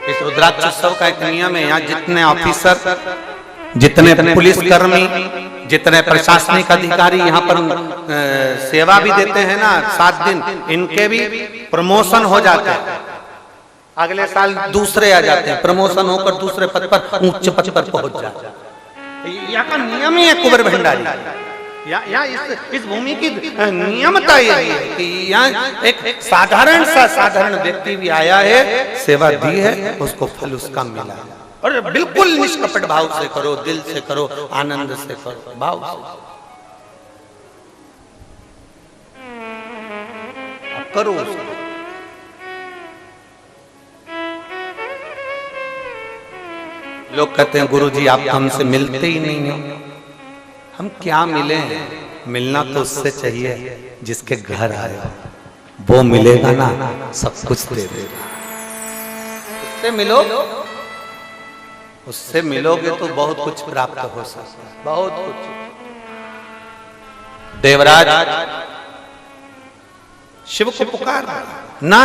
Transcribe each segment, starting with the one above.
इस रुद्राक्षोत्सव का एक नियम है, यहाँ जितने ऑफिसर, जितने पुलिस कर्मी, जितने प्रशासनिक अधिकारी यहाँ पर सेवा भी देते हैं ना 7 दिन, इनके भी प्रमोशन हो जाते हैं। अगले साल दूसरे आ जाते हैं, प्रमोशन होकर दूसरे पद पर, उच्च पद पर पहुंच जाते हैं। यहाँ का नियम ही है कुंवर भंडारी। यहाँ इस भूमि की नियमता यही है कि यहाँ एक साधारण व्यक्ति भी आया है, सेवा दी है, उसको फल उसका मिला। और बिल्कुल निष्कपट भाव से करो, दिल से करो, आनंद से करो, भाव से करो उसको। लोग कहते हैं गुरुजी आप हमसे मिलते ही नहीं हो। हम क्या मिले? मिलना तो उससे चाहिए जिसके घर आए हो, वो मिलेगा ना, सब कुछ दे देगा। उससे मिलो, उससे मिलोगे तो बहुत कुछ प्राप्त हो सकता है, बहुत कुछ। देवराज शिव को पुकार ना,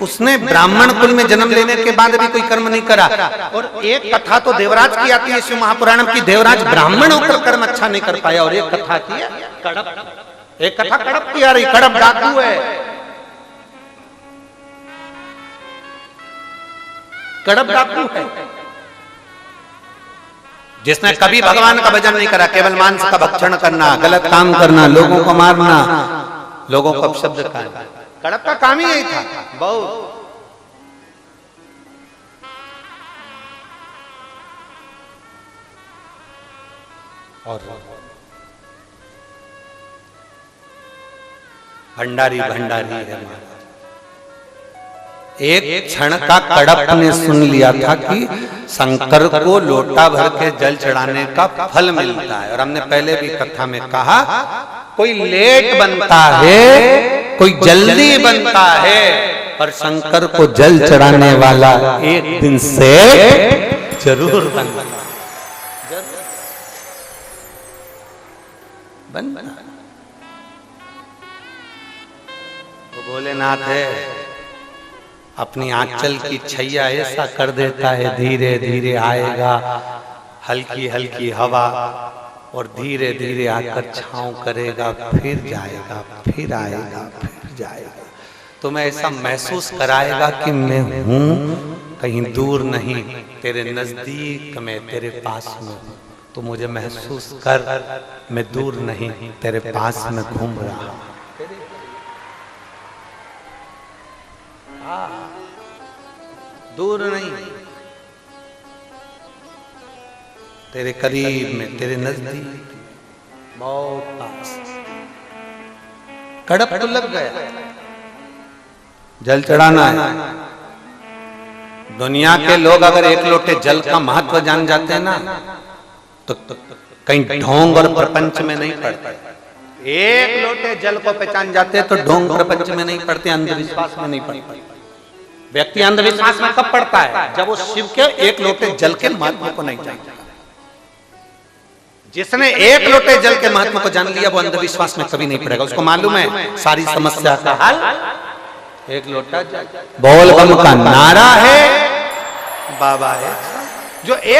उसने ब्राह्मण कुल में जन्म लेने के बाद भी कोई कर्म नहीं करा। और एक कथा तो देवराज की आती है शिव महापुराण की, देवराज ब्राह्मण होकर कर्म अच्छा नहीं कर पाया। और एक कथा की है कड़प, एक कथा कड़प की आ रही, कड़प डाकू है, कड़प डाकू है, जिसने कभी भगवान का भजन नहीं करा, केवल मांस का भक्षण करना, गलत काम करना, लोगों को मारना, लोगों को अपशब्द कहना। कड़प का काम ही यही था बहुत। और भंडारी है। एक क्षण का कड़प ने सुन लिया था कि शंकर को लोटा भर के जल चढ़ाने का फल मिलता है। और हमने पहले भी कथा में कहा, कोई लेट बनता है, कोई जल्दी बनता है, पर शंकर को जल चढ़ाने वाला एक दिन से जरूर बनता है। वो भोलेनाथ है, अपनी आंचल की छैया ऐसा कर देता है, धीरे धीरे आएगा, हल्की हल्की हवा, और धीरे धीरे आकर छांव करेगा, फिर जाएगा, फिर आएगा, फिर जाएगा। तो मैं ऐसा महसूस कराएगा कि मैं हूँ, कहीं दूर नहीं, तेरे नजदीक में, तेरे पास में। तो मुझे महसूस कर, मैं दूर नहीं, तेरे पास में घूम रहा हूँ। दूर नहीं, तेरे करीब में, तेरे नजदीक, बहुत पास। कड़प तो लग गया, जल चढ़ाना है। दुनिया के लोग अगर एक लोटे जल का महत्व जान जाते हैं ना, तो कहीं ढोंग और प्रपंच में नहीं पड़ते। एक लोटे जल को पहचान जाते हैं तो ढोंग प्रपंच में नहीं पड़ते, अंधविश्वास में नहीं पड़ते। व्यक्ति अंधविश्वास में कब पड़ता है? जब वो शिव के एक लोटे जल के महत्व को नहीं जानता। जिसने एक लोटे जल के महत्व को जान लिया, वो अंधविश्वास में कभी नहीं पड़ेगा। उसको मालूम है सारी समस्या का हल एक लोटा जल। बोल बम का नारा है, बाबा है जो एक